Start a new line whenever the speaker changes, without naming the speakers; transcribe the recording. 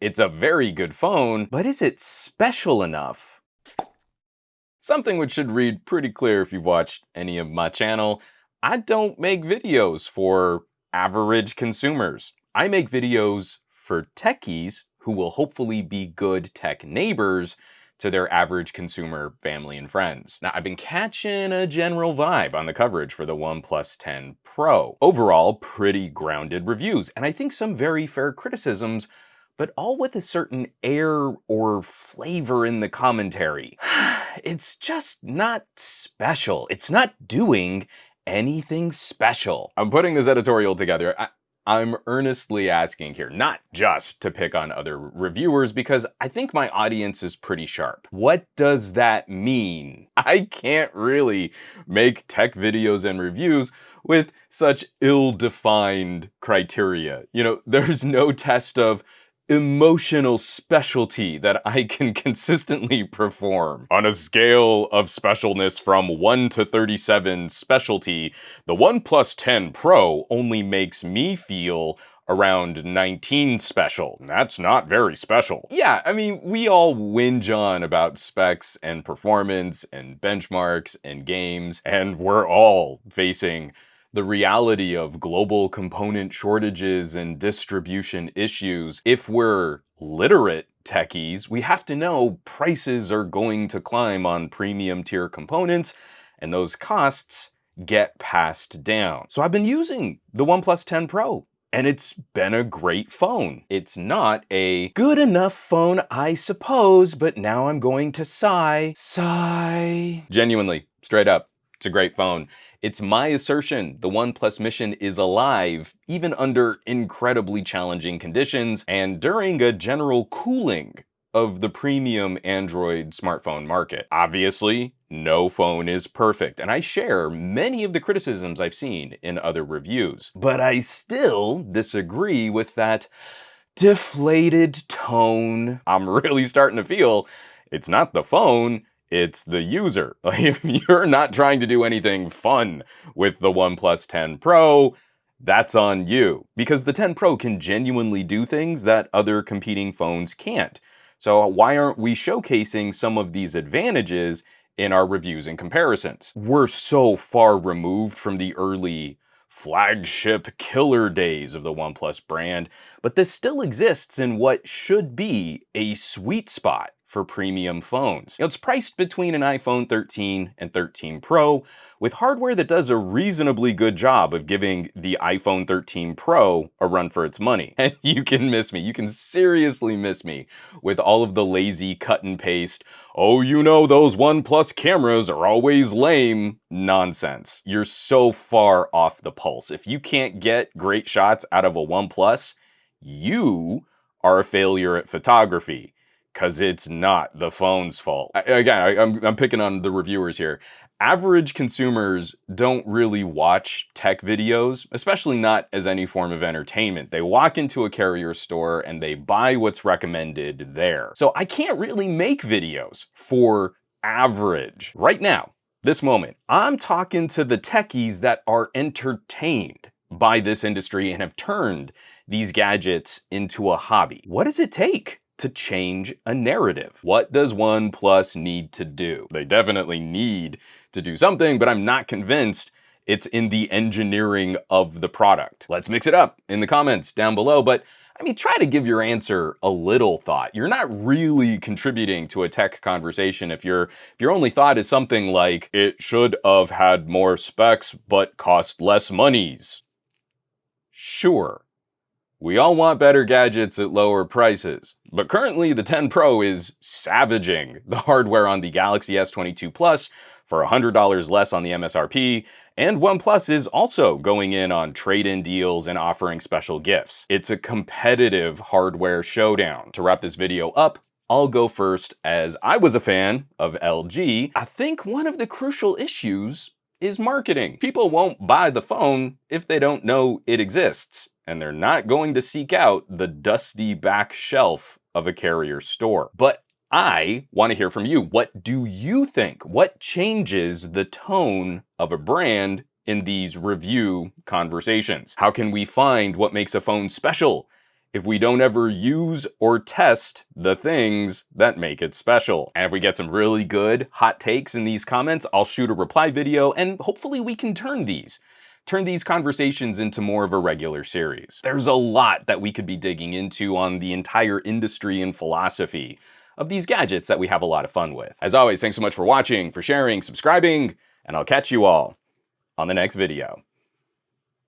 It's a very good phone, but is it special enough? Something which should read pretty clear if you've watched any of my channel. I don't make videos for average consumers. I make videos for techies who will hopefully be good tech neighbors to their average consumer family and friends. Now, I've been catching a general vibe on the coverage for the OnePlus 10 Pro. Overall, pretty grounded reviews, and I think some very fair criticisms, but all with a certain air or flavor in the commentary. It's just not special. It's not doing anything special. I'm putting this editorial together. I'm earnestly asking here, not just to pick on other reviewers, because I think my audience is pretty sharp. What does that mean? I can't really make tech videos and reviews with such ill-defined criteria. You know, there's no test of emotional specialty that I can consistently perform. On a scale of specialness from 1 to 37 specialty, the OnePlus 10 Pro only makes me feel around 19 special. That's not very special. Yeah, I mean, we all whinge on about specs and performance and benchmarks and games, and we're all facing the reality of global component shortages and distribution issues. If we're literate techies, we have to know prices are going to climb on premium tier components, and those costs get passed down. So I've been using the OnePlus 10 Pro, and it's been a great phone. It's not a good enough phone, I suppose, but now I'm going to sigh. Genuinely, straight up, it's a great phone. It's my assertion the OnePlus mission is alive, even under incredibly challenging conditions and during a general cooling of the premium Android smartphone market. Obviously, no phone is perfect, and I share many of the criticisms I've seen in other reviews. But I still disagree with that deflated tone. I'm really starting to feel it's not the phone, it's the user. Like, if you're not trying to do anything fun with the OnePlus 10 Pro, that's on you. Because the 10 Pro can genuinely do things that other competing phones can't. So why aren't we showcasing some of these advantages in our reviews and comparisons? We're so far removed from the early flagship killer days of the OnePlus brand, but this still exists in what should be a sweet spot for premium phones. You know, it's priced between an iPhone 13 and 13 Pro, with hardware that does a reasonably good job of giving the iPhone 13 Pro a run for its money. And you can miss me, you can seriously miss me with all of the lazy cut and paste, oh, you know, those OnePlus cameras are always lame nonsense. You're so far off the pulse. If you can't get great shots out of a OnePlus, you are a failure at photography. Because it's not the phone's fault. I'm picking on the reviewers here. Average consumers don't really watch tech videos, especially not as any form of entertainment. They walk into a carrier store and they buy what's recommended there. So I can't really make videos for average. Right now, this moment, I'm talking to the techies that are entertained by this industry and have turned these gadgets into a hobby. What does it take to change a narrative? What does OnePlus need to do? They definitely need to do something, but I'm not convinced it's in the engineering of the product. Let's mix it up in the comments down below, but I mean, try to give your answer a little thought. You're not really contributing to a tech conversation if your only thought is something like, it should have had more specs but cost less monies. Sure. We all want better gadgets at lower prices, but currently the 10 Pro is savaging the hardware on the Galaxy S22 Plus for $100 less on the MSRP, and OnePlus is also going in on trade-in deals and offering special gifts. It's a competitive hardware showdown. To wrap this video up, I'll go first as I was a fan of LG. I think one of the crucial issues is marketing. People won't buy the phone if they don't know it exists, and they're not going to seek out the dusty back shelf of a carrier store. But I want to hear from you. What do you think? What changes the tone of a brand in these review conversations? How can we find what makes a phone special if we don't ever use or test the things that make it special. And if we get some really good hot takes in these comments, I'll shoot a reply video, and hopefully we can turn these conversations into more of a regular series. There's a lot that we could be digging into on the entire industry and philosophy of these gadgets that we have a lot of fun with. As always, thanks so much for watching, for sharing, subscribing, and I'll catch you all on the next video.